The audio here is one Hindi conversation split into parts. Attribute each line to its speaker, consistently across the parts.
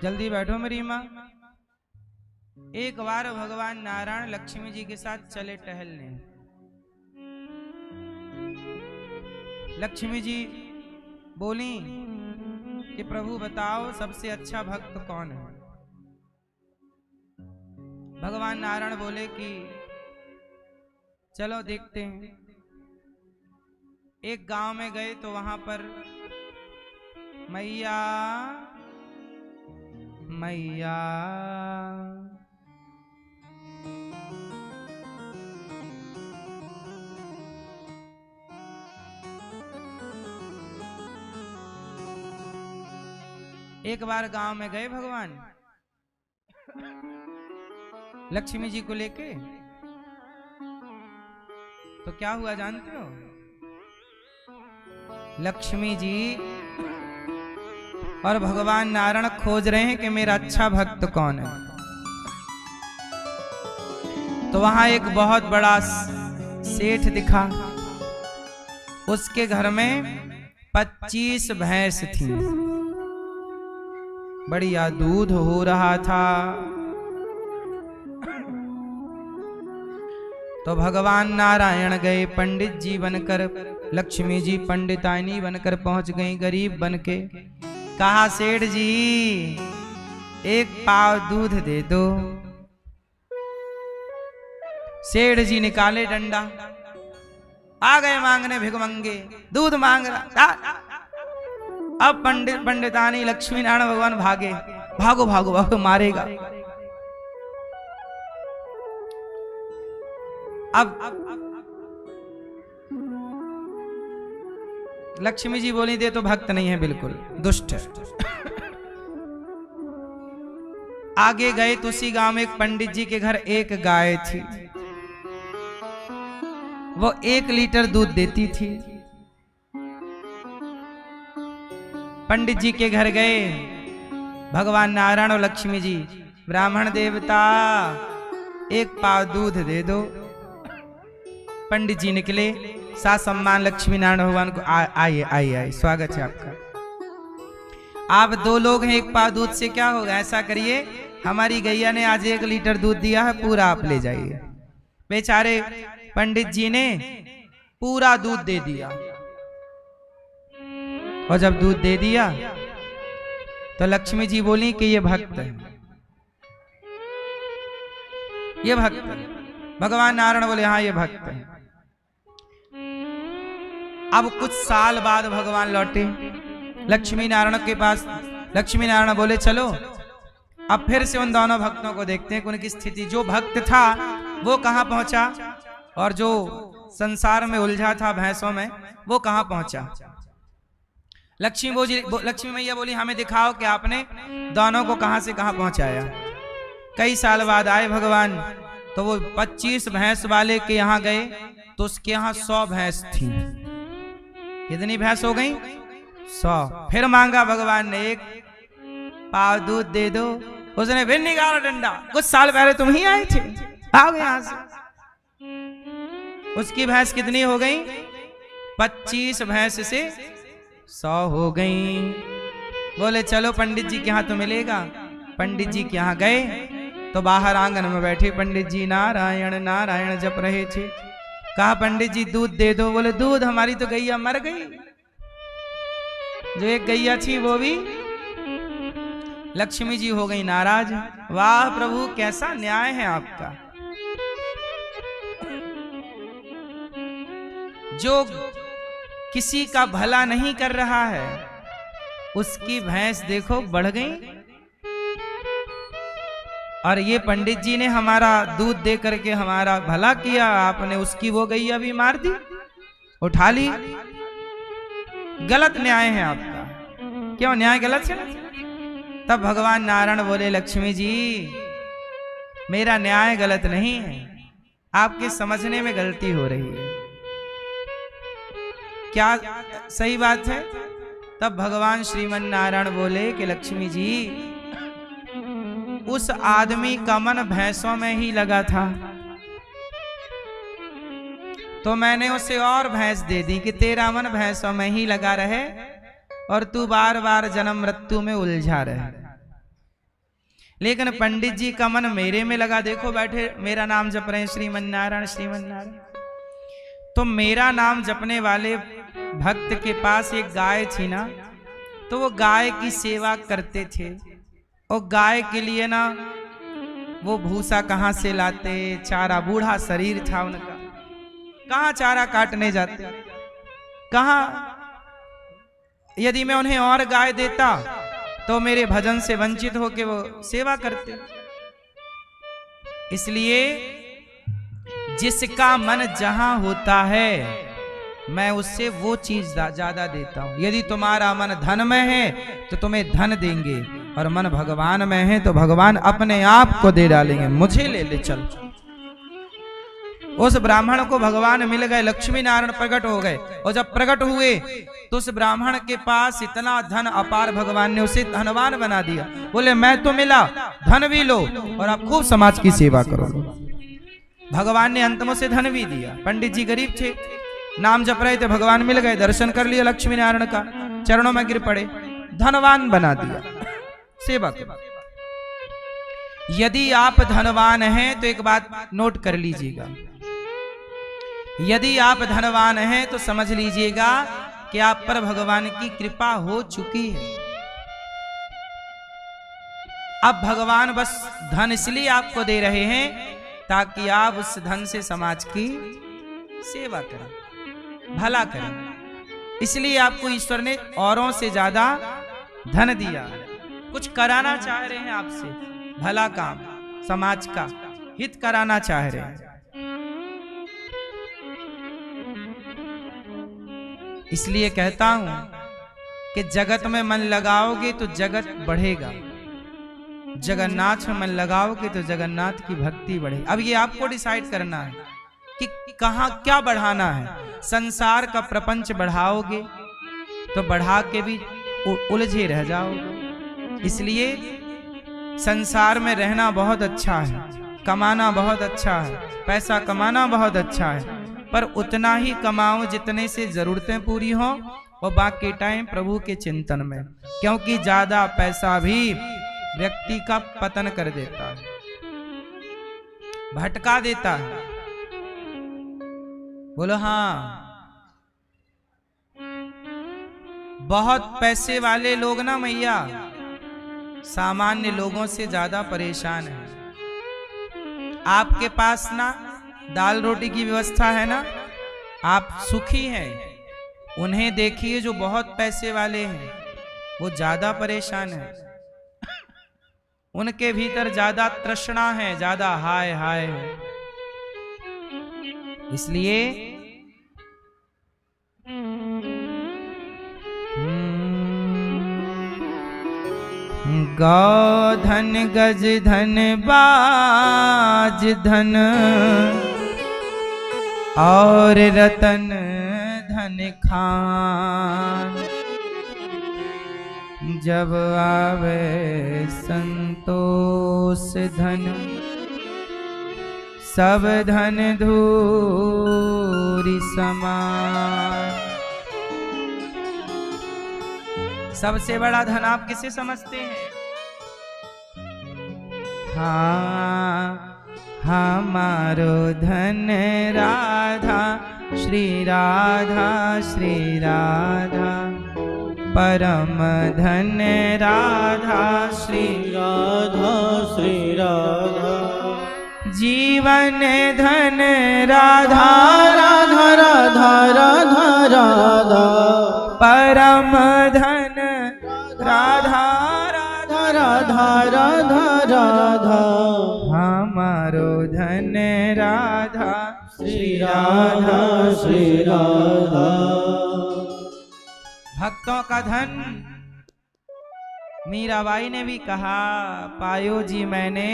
Speaker 1: जल्दी बैठो मेरी माँ। एक बार भगवान नारायण लक्ष्मी जी के साथ चले टहलने। लक्ष्मी जी बोली कि प्रभु बताओ सबसे अच्छा भक्त कौन है। भगवान नारायण बोले कि चलो देखते हैं। एक गांव में गए तो वहां पर मैया मैया एक बार गांव में गए भगवान लक्ष्मी जी को लेके, तो क्या हुआ जानते हो? लक्ष्मी जी और भगवान नारायण खोज रहे हैं कि मेरा अच्छा भक्त कौन है। तो वहां एक बहुत बड़ा सेठ दिखा। उसके घर में 25 भैंस थी। बढ़िया दूध हो रहा था। तो भगवान नारायण गए पंडित जी बनकर, लक्ष्मी जी पंडितानी बनकर पहुंच गई गरीब बनके। कहा सेठ जी एक पाव दूध दे दो। सेठ जी निकाले डंडा, आ गए मांगने भिखमंगे, दूध मांग रहा। अब पंडितानी लक्ष्मी नारायण भगवान भागे, भागो भागो भागो मारेगा। अब लक्ष्मी जी बोली दे तो भक्त नहीं है, बिल्कुल दुष्ट है। आगे गए तो उसी गांव में एक पंडित जी के घर एक गाय थी। वो 1 लीटर दूध देती थी। पंडित जी के घर गए भगवान नारायण और लक्ष्मी जी, ब्राह्मण देवता एक पाव दूध दे दो। पंडित जी निकले, सा सम्मान लक्ष्मी नारायण भगवान को, आइए आइए आइए, स्वागत है आपका। आप 2 लोग हैं, एक पाव दूध से क्या होगा? ऐसा करिए, हमारी गैया ने आज 1 लीटर दूध दिया है, पूरा आप ले जाइए। बेचारे पंडित जी ने पूरा दूध दे दिया। और जब दूध दे दिया तो लक्ष्मी जी बोली कि ये भक्त है, ये भक्त है। भगवान नारायण बोले हाँ ये भक्त है। अब कुछ साल बाद भगवान लौटे लक्ष्मी नारायण के पास। लक्ष्मी नारायण बोले चलो अब फिर से उन दोनों भक्तों को देखते हैं कि उनकी स्थिति। जो भक्त था वो कहां पहुंचा और जो संसार में उलझा था भैंसों में वो कहां पहुंचा। लक्ष्मी मैया बोली हमें दिखाओ कि आपने दोनों को कहां से कहां पहुंचाया। कई साल बाद आए भगवान, तो वो 25 भैंस वाले के यहाँ गए तो उसके यहाँ 100 भैंस थी। कितनी भैंस हो गई? 100। फिर मांगा भगवान ने, एक पाव दूध दे दो। उसने फिर निकाला डंडा, कुछ साल पहले तुम ही आए थे, आओ यहां से। उसकी भैंस कितनी हो गई? 25 भैंस से 100 हो गई। बोले चलो पंडित जी के यहाँ तो मिलेगा। पंडित जी के यहाँ गए तो बाहर आंगन में बैठे पंडित जी नारायण नारायण जप रहे थे। कहा पंडित जी दूध दे दो। बोले दूध, हमारी तो गैया मर गई, जो एक गैया थी वो भी। लक्ष्मी जी हो गई नाराज। वाह प्रभु कैसा न्याय है आपका। जो किसी का भला नहीं कर रहा है उसकी भैंस देखो बढ़ गई, और ये पंडित जी ने हमारा दूध दे करके हमारा भला किया, आपने उसकी वो गैया भी मार दी, उठा ली। गलत न्याय है आपका। क्यों न्याय गलत है? तब भगवान नारायण बोले लक्ष्मी जी मेरा न्याय गलत नहीं है, आपके समझने में गलती हो रही है। क्या सही बात है? तब भगवान श्रीमन नारायण बोले कि लक्ष्मी जी उस आदमी का मन भैंसों में ही लगा था, तो मैंने उसे और भैंस दे दी कि तेरा मन भैंसों में ही लगा रहे और तू बार बार जन्म मृत्यु में उलझा रहे। लेकिन पंडित जी का मन मेरे में लगा, देखो बैठे मेरा नाम जप रहे हैं श्रीमन नारायण श्रीमन नारायण। तो मेरा नाम जपने वाले भक्त के पास एक गाय थी ना, तो वो गाय की सेवा करते थे। और गाय के लिए ना वो भूसा कहाँ से लाते, चारा, बूढ़ा शरीर था उनका, कहाँ चारा काटने जाते, कहाँ। यदि मैं उन्हें और गाय देता तो मेरे भजन से वंचित होकर वो सेवा करते। इसलिए जिसका मन जहां होता है मैं उससे वो चीज ज्यादा देता हूं। यदि तुम्हारा मन धन में है तो तुम्हें धन देंगे, और मन भगवान में है तो भगवान अपने आप को दे डालेंगे। मुझे ले ले चल। उस ब्राह्मण को भगवान मिल गए, लक्ष्मी नारायण प्रकट हो गए। और जब प्रकट हुए तो उस ब्राह्मण के पास इतना धन अपार, भगवान ने उसे धनवान बना दिया। बोले मैं तो मिला, धन भी लो और आप खूब समाज की सेवा करो। भगवान ने अंत में उसे धन भी दिया। पंडित जी गरीब थे, नाम जप रहे थे, भगवान मिल गए, दर्शन कर लिया लक्ष्मी नारायण का, चरणों में गिर पड़े, धनवान बना दिया। सेवा करो। यदि आप धनवान हैं तो एक बात नोट कर लीजिएगा, यदि आप धनवान हैं तो समझ लीजिएगा कि आप पर भगवान की कृपा हो चुकी है। अब भगवान बस धन इसलिए आपको दे रहे हैं ताकि आप उस धन से समाज की सेवा करें, भला करें। इसलिए आपको ईश्वर ने औरों से ज्यादा धन दिया। कुछ कराना चाह रहे हैं आपसे, भला काम, समाज का हित कराना चाह रहे हैं। इसलिए कहता हूं कि जगत में मन लगाओगे तो जगत बढ़ेगा, जगन्नाथ में मन लगाओगे तो जगन्नाथ की भक्ति बढ़ेगी। अब ये आपको डिसाइड करना है कि कहां क्या बढ़ाना है। संसार का प्रपंच बढ़ाओगे तो बढ़ा के भी उलझे रह जाओगे। इसलिए संसार में रहना बहुत अच्छा है, कमाना बहुत अच्छा है, पैसा कमाना बहुत अच्छा है, पर उतना ही कमाओ जितने से जरूरतें पूरी हो, और बाकी टाइम प्रभु के चिंतन में। क्योंकि ज्यादा पैसा भी व्यक्ति का पतन कर देता है, भटका देता है। बोलो हाँ। बहुत पैसे वाले लोग ना मैया सामान्य लोगों से ज्यादा परेशान है। आपके पास ना दाल रोटी की व्यवस्था है ना, आप सुखी हैं। उन्हें देखिए जो बहुत पैसे वाले हैं, वो ज्यादा परेशान है। उनके भीतर ज्यादा तृष्णा है, ज्यादा हाय हाय है। इसलिए गौ धन गज धन बाज धन और रतन धन खान, जब आवे संतोष धन सब धन धूरी समान। सबसे बड़ा धन आप किसे समझते हैं? हाँ, हमारो धन राधा श्री राधा श्री राधा, परम धन राधा श्री
Speaker 2: राधा श्री राधा,
Speaker 1: जीवन धन राधा
Speaker 2: राधा राधा राधा राधा,
Speaker 1: परम धन राधा
Speaker 2: राधा राधा राधा राधा,
Speaker 1: हमारो धन राधा
Speaker 2: श्री राधा श्री राधा।
Speaker 1: भक्तों का धन मीराबाई ने भी कहा, पायो जी मैंने,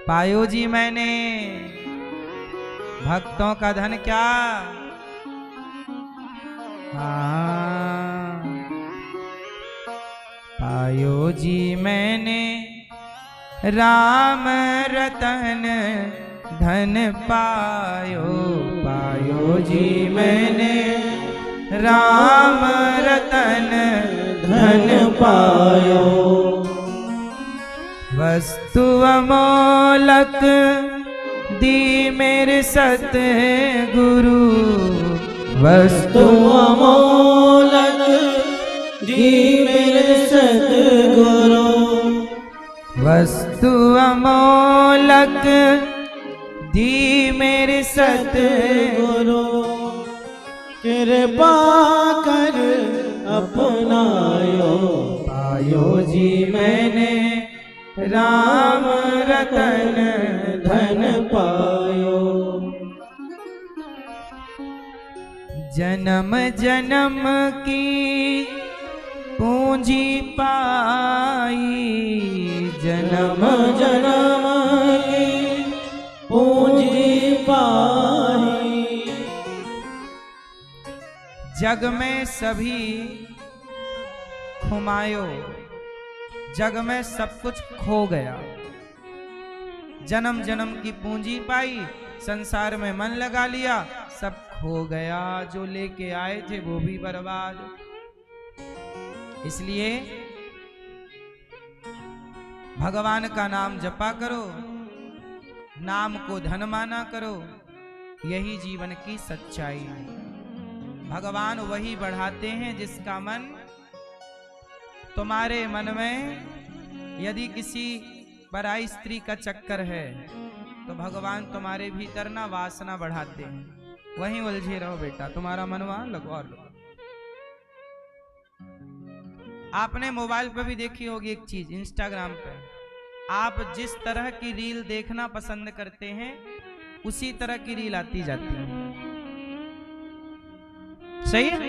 Speaker 1: पायो जी मैंने। भक्तों का धन क्या? हाँ, पायो जी मैंने राम रतन धन पायो, पायो जी मैंने राम रतन
Speaker 2: धन पायो,
Speaker 1: वस्तु अमोलक दी मेरे सतगुरु,
Speaker 2: वस्तु अमोलक दी मेरे सतगुरु,
Speaker 1: वस्तु अमोलक दी मेरे सतगुरु,
Speaker 2: कृपा कर अपनायो, पायो जी मैंने
Speaker 1: राम रतन
Speaker 2: धन पायो।
Speaker 1: जन्म जन्म की पूंजी पाई, जन्म
Speaker 2: जन्म की पूंजी पाई,
Speaker 1: जग में सभी खुमायो, जग में सब कुछ खो गया। जन्म जन्म की पूंजी पाई, संसार में मन लगा लिया, सब खो गया। जो लेके आए थे वो भी बर्बाद। इसलिए भगवान का नाम जपा करो, नाम को धन माना करो, यही जीवन की सच्चाई है। भगवान वही बढ़ाते हैं जिसका मन, तुम्हारे मन में यदि किसी पराई स्त्री का चक्कर है तो भगवान तुम्हारे भीतर ना वासना बढ़ाते हैं, वहीं उलझे रहो बेटा, तुम्हारा मन वहां लगवा लो। आपने मोबाइल पर भी देखी होगी एक चीज, इंस्टाग्राम पे आप जिस तरह की रील देखना पसंद करते हैं उसी तरह की रील आती जाती है। सही है?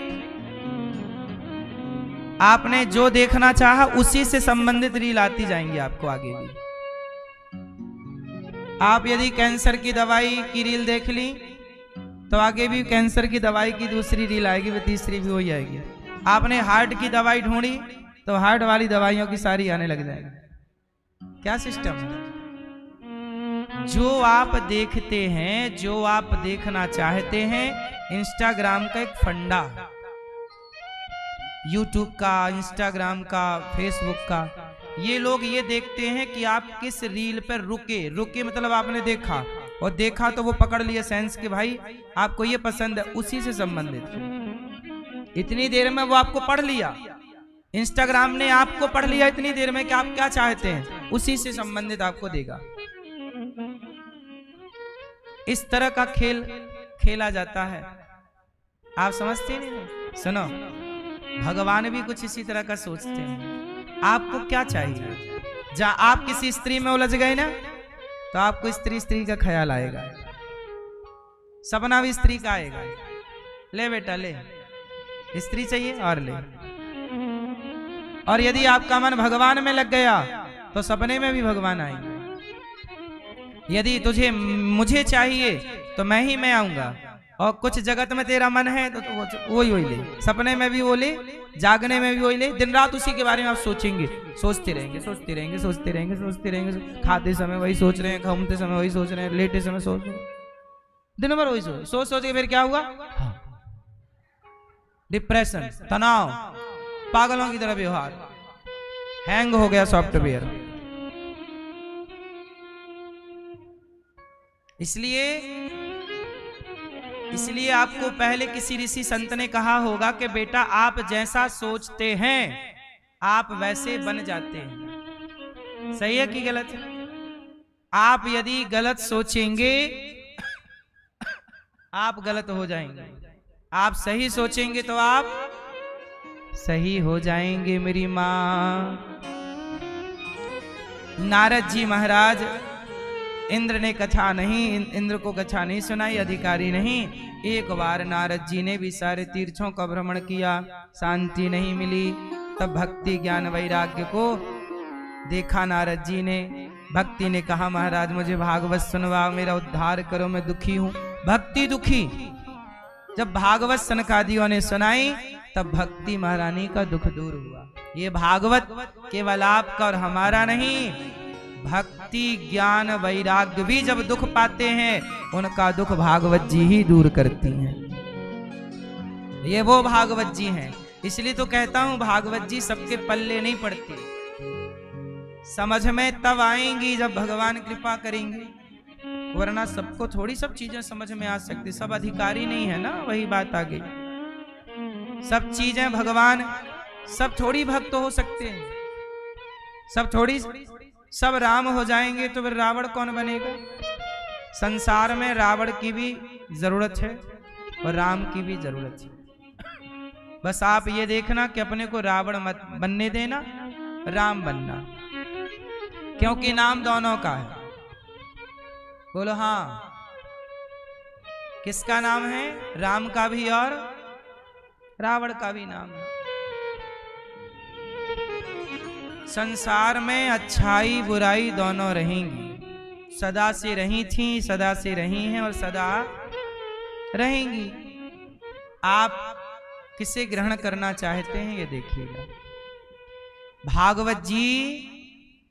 Speaker 1: आपने जो देखना चाहा उसी से संबंधित रील आती जाएंगी आपको आगे भी। आप यदि कैंसर की दवाई की रील देख ली तो आगे भी कैंसर की दवाई की दूसरी रील आएगी, वो तीसरी भी हो जाएगी। आपने हार्ट की दवाई ढूंढी तो हार्ट वाली दवाइयों की सारी आने लग जाएगी। क्या सिस्टम है? जो आप देखते हैं, जो आप देखना चाहते हैं, इंस्टाग्राम का एक फंडा, यूट्यूब का, इंस्टाग्राम का, फेसबुक का, ये लोग ये देखते हैं कि आप किस रील पर रुके मतलब आपने देखा और देखा तो वो पकड़ लिया सेंस के भाई आपको ये पसंद है, उसी से संबंधित। इतनी देर में वो आपको पढ़ लिया, इंस्टाग्राम ने आपको पढ़ लिया इतनी देर में कि आप क्या चाहते हैं, उसी से संबंधित आपको देगा। इस तरह का खेल खेला जाता है, आप समझते नहीं? सुनो, भगवान भी कुछ इसी तरह का सोचते हैं। आपको क्या चाहिए? जब आप किसी स्त्री में उलझ गए ना तो आपको स्त्री का ख्याल आएगा, सपना भी स्त्री का आएगा। ले बेटा ले, स्त्री चाहिए और ले। और यदि आपका मन भगवान में लग गया तो सपने में भी भगवान आएंगे। यदि तुझे मुझे चाहिए तो मैं ही मैं आऊंगा, और कुछ जगत में तेरा मन है तो वही ले, सपने में भी वो ले, जागने में भी वही ले। दिन रात उसी के बारे में आप सोचेंगे, सोचते रहेंगे, खाते समय वही सोच रहे हैं, घूमते समय वही सोच रहे हैं, लेटे समय सोच रहे हैं, दिन भर वही सोच के फिर क्या हुआ? डिप्रेशन, तनाव, पागलों की तरह व्यवहार, हैंग हो गया सॉफ्टवेयर। इसलिए आपको पहले किसी ऋषि संत ने कहा होगा कि बेटा आप जैसा सोचते हैं आप वैसे बन जाते हैं। सही है कि गलत है? आप यदि गलत सोचेंगे आप गलत हो जाएंगे, आप सही सोचेंगे तो आप सही हो जाएंगे। मेरी माँ नारद जी महाराज, इंद्र ने कथा नहीं, इंद्र को कथा नहीं सुनाई, अधिकारी नहीं। एक बार नारद जी ने भी सारे तीर्थों का भ्रमण किया, शांति नहीं मिली। तब भक्ति ज्ञान वैराग्य को देखा नारद जी ने। भक्ति ने कहा महाराज मुझे भागवत सुनवाओ, मेरा उद्धार करो, मैं दुखी हूं। भक्ति दुखी। जब भागवत सनकादियों ने सुनाई तब भक्ति महारानी का दुख दूर हुआ। ये भागवत केवल आपका और हमारा नहीं, भक्ति ज्ञान वैराग्य भी जब दुख पाते हैं उनका दुख भागवत जी ही दूर करती हैं। ये वो भागवत जी हैं। इसलिए तो कहता हूं भागवत जी सबके पल्ले नहीं पड़ती। समझ में तब आएंगी जब भगवान कृपा करेंगे, वरना सबको थोड़ी सब चीजें समझ में आ सकती, सब अधिकारी नहीं है ना, वही बात आ गई। सब चीजें भगवान, सब थोड़ी भक्त हो सकते हैं, सब थोड़ी, सब राम हो जाएंगे तो फिर रावण कौन बनेगा? संसार में रावण की भी जरूरत है और राम की भी जरूरत है। बस आप ये देखना कि अपने को रावण मत बनने देना, राम बनना, क्योंकि नाम दोनों का है। बोलो हाँ, किसका नाम है? राम का भी और रावण का भी नाम है। संसार में अच्छाई बुराई दोनों रहेंगी, सदा से रही थी, सदा से रही हैं और सदा रहेंगी। आप किसे ग्रहण करना चाहते हैं ये देखिएगा। भागवत जी,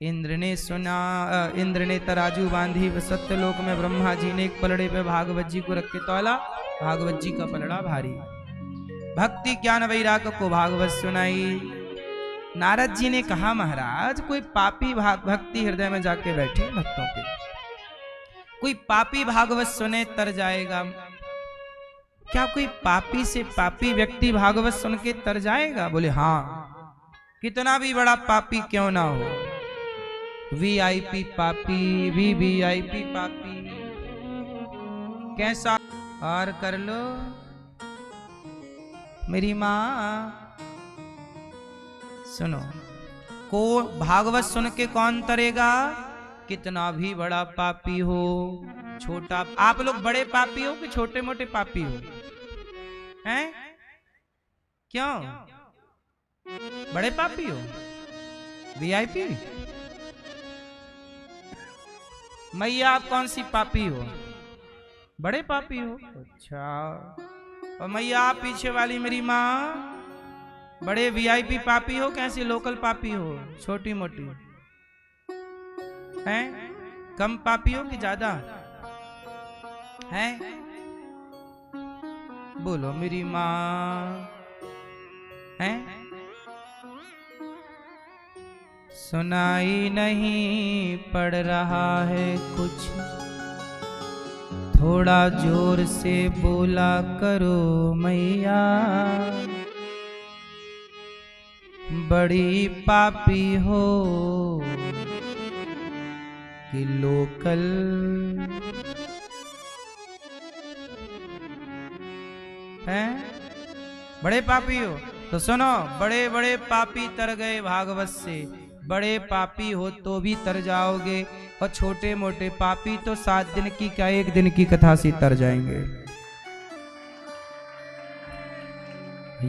Speaker 1: इंद्र ने सुना, इंद्र ने तराजू बांधी, सत्यलोक में ब्रह्मा जी ने एक पलड़े पे भागवत जी को रख के तौला, भागवत जी का पलड़ा भारी। भक्ति ज्ञान वैराग को भागवत सुनाई। नारद जी ने कहा महाराज कोई पापी भक्ति हृदय में जाके बैठे भक्तों के, कोई पापी भागवत सुने तर जाएगा क्या? कोई पापी से पापी व्यक्ति भागवत सुन के तर जाएगा? बोले हाँ, कितना भी बड़ा पापी क्यों ना हो, वीआईपी पापी, वीवीआईपी पापी, कैसा और कर लो। मेरी माँ सुनो, को भागवत सुन के कौन तरेगा? कितना भी बड़ा पापी हो, छोटा। आप लोग बड़े पापी हो कि छोटे मोटे पापी हो? हैं? क्यों बड़े पापी हो? वीआईपी? मैया आप कौन सी पापी हो? बड़े पापी हो। अच्छा, और मैया आप पीछे वाली मेरी माँ बड़े वीआईपी पापी हो, कैसी लोकल पापी हो? छोटी मोटी हैं? कम पापी हो कि ज्यादा हैं? बोलो मेरी माँ हैं? सुनाई नहीं पड़ रहा है कुछ, थोड़ा जोर से बोला करो मैया। बड़ी पापी हो कि लोकल? हैं? बड़े पापी हो तो सुनो, बड़े बड़े पापी तर गए भागवत से, बड़े पापी हो तो भी तर जाओगे, और छोटे मोटे पापी तो 7 दिन की क्या 1 दिन की कथा से तर जाएंगे।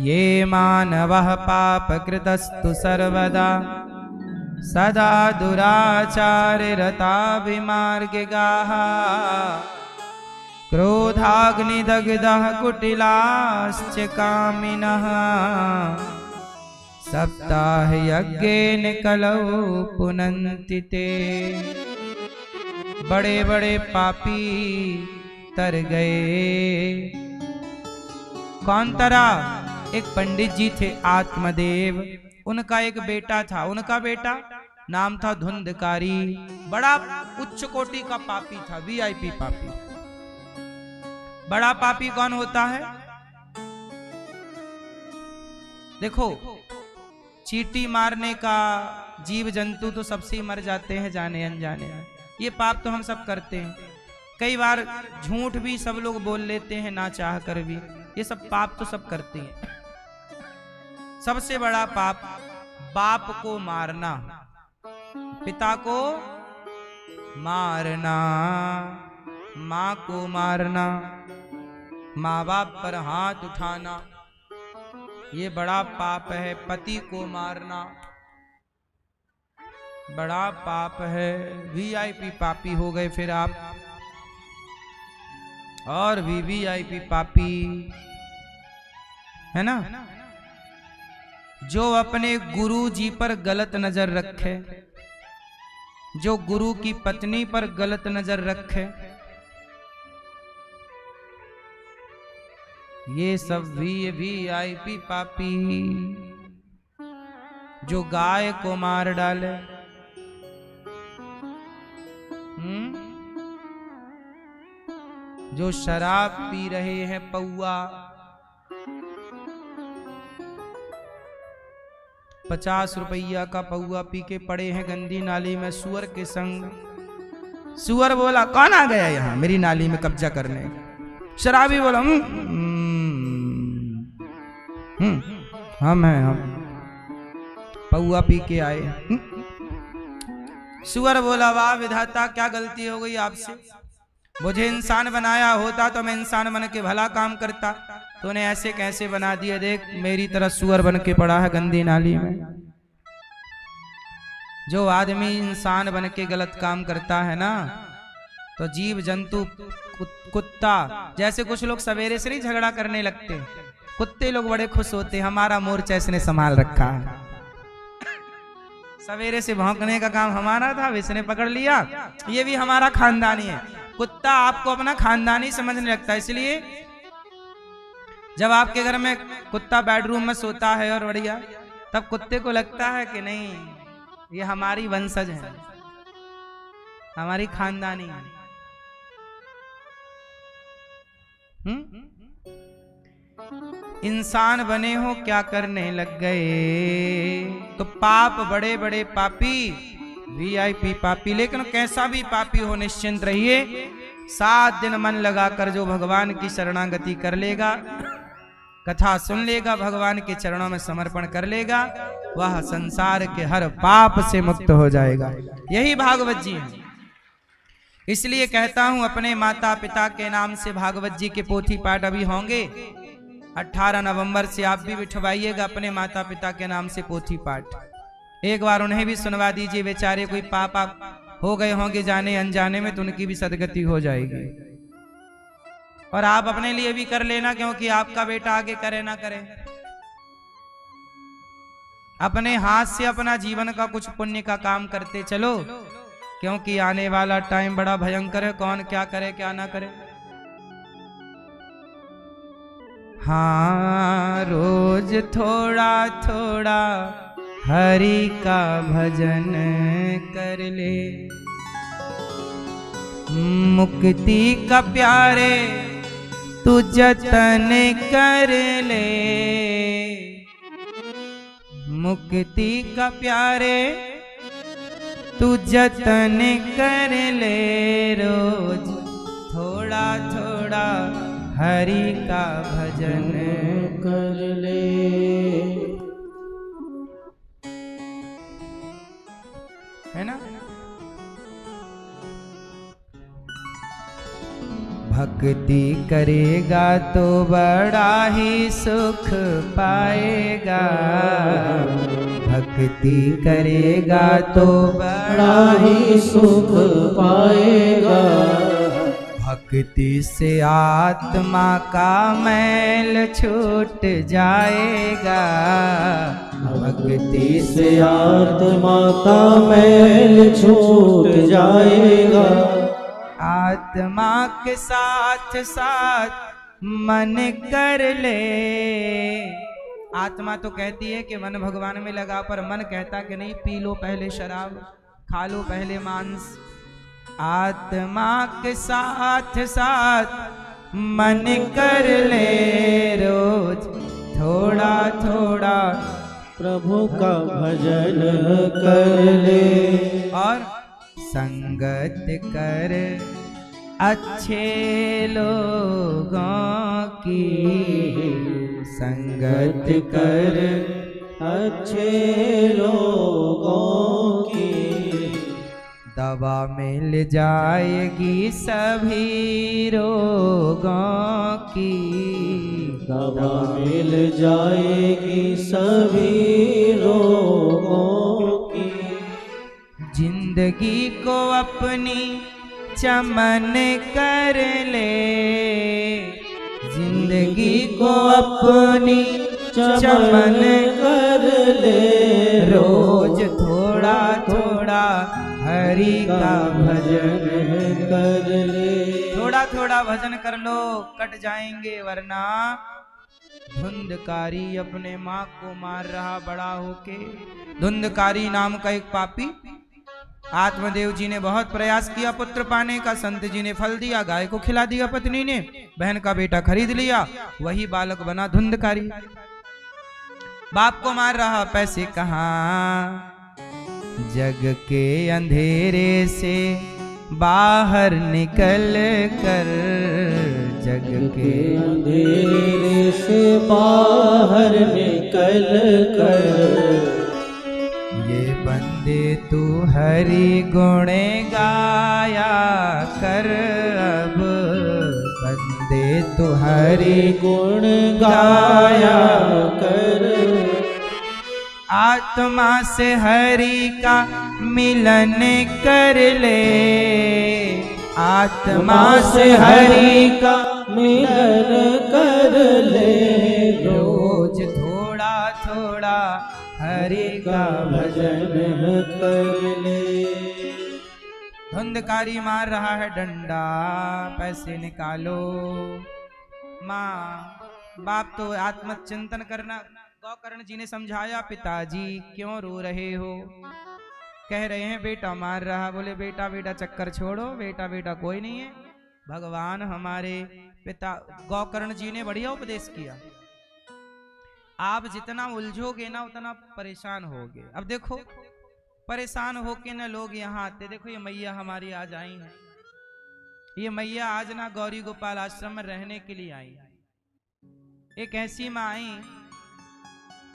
Speaker 1: ये मानवः पापकृतस्तु सर्वदा, सदा दुराचारे रता विमार्गिकाः, क्रोधाग्निदग्धः कुटिलाश्च कामिनः, सप्ताह यज्ञेन कलौ पुनन्ति ते। बड़े बड़े पापी तर गए। कौन तरा? एक पंडित जी थे आत्मदेव, उनका एक बेटा था, उनका बेटा नाम था धुंधकारी, बड़ा उच्च कोटि का पापी था, वीआईपी पापी। बड़ा पापी कौन होता है? देखो, चींटी मारने का, जीव जंतु तो सबसे ही मर जाते हैं जाने अनजाने, ये पाप तो हम सब करते हैं। कई बार झूठ भी सब लोग बोल लेते हैं ना चाह कर भी, ये सब पाप तो सब करते हैं। सबसे बड़ा पाप बाप को मारना, पिता को मारना, माँ को मारना, माँ बाप पर हाथ उठाना, ये बड़ा पाप है। पति को मारना बड़ा पाप है। वीआईपी पापी हो गए फिर आप, और वीवीआईपी पापी है ना, जो अपने गुरु जी पर गलत नजर रखे, जो गुरु की पत्नी पर गलत नजर रखे, ये सब वीआईपी पापी। जो गाय को मार डाले, जो शराब पी रहे हैं पौआ, 50 रुपया का पौआ पी के पड़े हैं गंदी नाली में सुअर के संग। सुअर बोला कौन आ गया यहाँ मेरी नाली में कब्जा करने? शराबी बोला हम हैं, हम पौआ पी के आए। सुअर बोला वाह विधाता क्या गलती हो गई आपसे, मुझे इंसान बनाया होता तो मैं इंसान बन के भला काम करता, तूने ऐसे कैसे बना दिया, देख मेरी तरह सुअर बन के पड़ा है गंदी नाली में। जो आदमी इंसान बन के गलत काम करता है ना, तो जीव जंतु कुत्ता, जैसे कुछ लोग सवेरे से नहीं झगड़ा करने लगते, कुत्ते लोग बड़े खुश होते, हमारा मोर्चा इसने संभाल रखा है, सवेरे से भौंकने का काम हमारा था, इसने पकड़ लिया, ये भी हमारा खानदानी है। कुत्ता आपको अपना खानदानी समझने लगता है, इसलिए जब आपके घर में कुत्ता बेडरूम में सोता है और बढ़िया, तब कुत्ते को लगता है कि नहीं ये हमारी वंशज है, हमारी खानदानी है। इंसान बने हो क्या करने लग गए, तो पाप बड़े बड़े पापी, वीआईपी पापी, लेकिन कैसा भी पापी हो निश्चिंत रहिए, 7 दिन मन लगाकर जो भगवान की शरणागति कर लेगा, कथा सुन लेगा, भगवान के चरणों में समर्पण कर लेगा, वह संसार के हर पाप से मुक्त हो जाएगा। यही भागवत जी है। इसलिए कहता हूं अपने माता पिता के नाम से भागवत जी के पोथी पाठ अभी होंगे, 18 नवंबर से आप भी बिठवाइएगा अपने माता पिता के नाम से पोथी पाठ, एक बार उन्हें भी सुनवा दीजिए, बेचारे कोई पाप आप हो गए होंगे जाने अनजाने में, तो उनकी भी सदगति हो जाएगी। और आप अपने लिए भी कर लेना, क्योंकि आपका बेटा आगे करे ना करे, अपने हाथ से अपना जीवन का कुछ पुण्य का काम करते चलो, क्योंकि आने वाला टाइम बड़ा भयंकर है, कौन क्या करे क्या ना करे। हाँ रोज थोड़ा थोड़ा हरि का भजन कर ले, मुक्ति का प्यारे तू जतन कर ले, मुक्ति का प्यारे तू जतन कर ले, रोज थोड़ा थोड़ा हरि का भजन
Speaker 2: कर ले।
Speaker 1: है ना? भक्ति करेगा तो बड़ा ही सुख पाएगा, भक्ति करेगा तो
Speaker 2: बड़ा ही सुख पाएगा,
Speaker 1: भक्ति से आत्मा का मैल छूट जाएगा,
Speaker 2: भक्ति से आत्मा का मैल छूट जाएगा,
Speaker 1: आत्मा के साथ साथ मन कर ले। आत्मा तो कहती है कि मन भगवान में लगा, पर मन कहता कि नहीं पी लो पहले शराब, खा लो पहले मांस। आत्मा के साथ साथ मन कर ले, रोज थोड़ा थोड़ा
Speaker 2: प्रभु का भजन कर ले,
Speaker 1: और संगत कर अच्छे लोगों की, संगत कर
Speaker 2: अच्छे लोगों की,
Speaker 1: दवा मिल जाएगी सभी रोगों की,
Speaker 2: दवा मिल जाएगी सभी रोगों की,
Speaker 1: जिंदगी को अपनी चमन कर ले, जिंदगी को अपनी चमन
Speaker 2: कर ले,
Speaker 1: रोज थोड़ा थोड़ा हरि का भजन
Speaker 2: कर ले,
Speaker 1: थोड़ा थोड़ा भजन कर लो, कट जाएंगे वरना धुंधकारी अपने माँ को मार रहा बड़ा होके। धुंधकारी नाम का एक पापी आत्मदेव जी ने बहुत प्रयास किया पुत्र पाने का, संत जी ने फल दिया, गाय को खिला दिया पत्नी ने, बहन का बेटा खरीद लिया, वही बालक बना धुंधकारी। बाप को मार रहा, पैसे कहाँ, जग के अंधेरे से बाहर निकल कर, जग के
Speaker 2: अंधेरे से बाहर निकल कर,
Speaker 1: ये बंदे तू हरि गुण गाया कर, अब बंदे तू हरि
Speaker 2: गुण गाया कर,
Speaker 1: आत्मा से हरि का मिलन कर ले, आत्मा से हरि
Speaker 2: का मिलन कर ले,
Speaker 1: रोज थोड़ा थोड़ा हरि का
Speaker 2: भजन कर ले।
Speaker 1: धुंधकारी मार रहा है डंडा, पैसे निकालो। माँ बाप तो आत्मचिंतन करना। गौकर्ण जी ने समझाया, पिताजी क्यों रो रहे हो? कह रहे हैं बेटा मार रहा। बोले बेटा बेटा चक्कर छोड़ो, बेटा बेटा कोई नहीं है, भगवान हमारे पिता। गौकर्ण जी ने बढ़िया उपदेश किया। आप जितना उलझोगे ना उतना परेशान होगे। अब देखो परेशान होके ना लोग यहाँ आते। देखो ये मैया हमारी आज आई है, ये मैया आज ना गौरी गोपाल आश्रम में रहने के लिए आई है। एक ऐसी माँ आई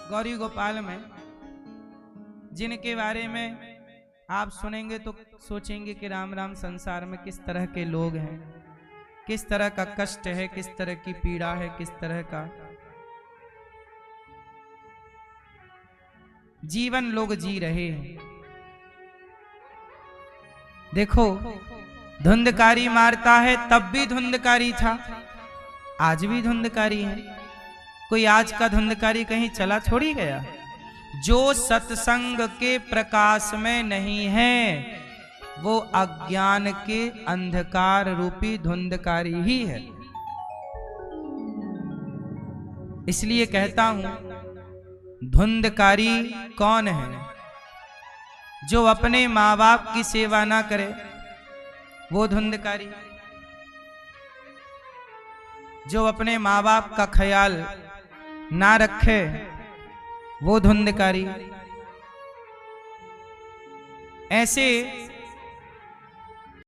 Speaker 1: गौरी गोपाल में जिनके बारे में आप सुनेंगे तो सोचेंगे कि राम राम, संसार में किस तरह के लोग हैं, किस तरह का कष्ट है, किस तरह की पीड़ा है, किस तरह का जीवन लोग जी रहे हैं। देखो धुंधकारी मारता है, तब भी धुंधकारी था, आज भी धुंधकारी है। कोई आज का धुंधकारी कहीं चला थोड़ी गया। जो सत्संग के प्रकाश में नहीं है वो अज्ञान के अंधकार रूपी धुंधकारी ही है। इसलिए कहता हूं धुंधकारी कौन है? जो अपने माँ बाप की सेवा ना करे वो धुंधकारी। जो अपने माँ बाप का ख्याल ना रखे वो धुंधकारी। ऐसे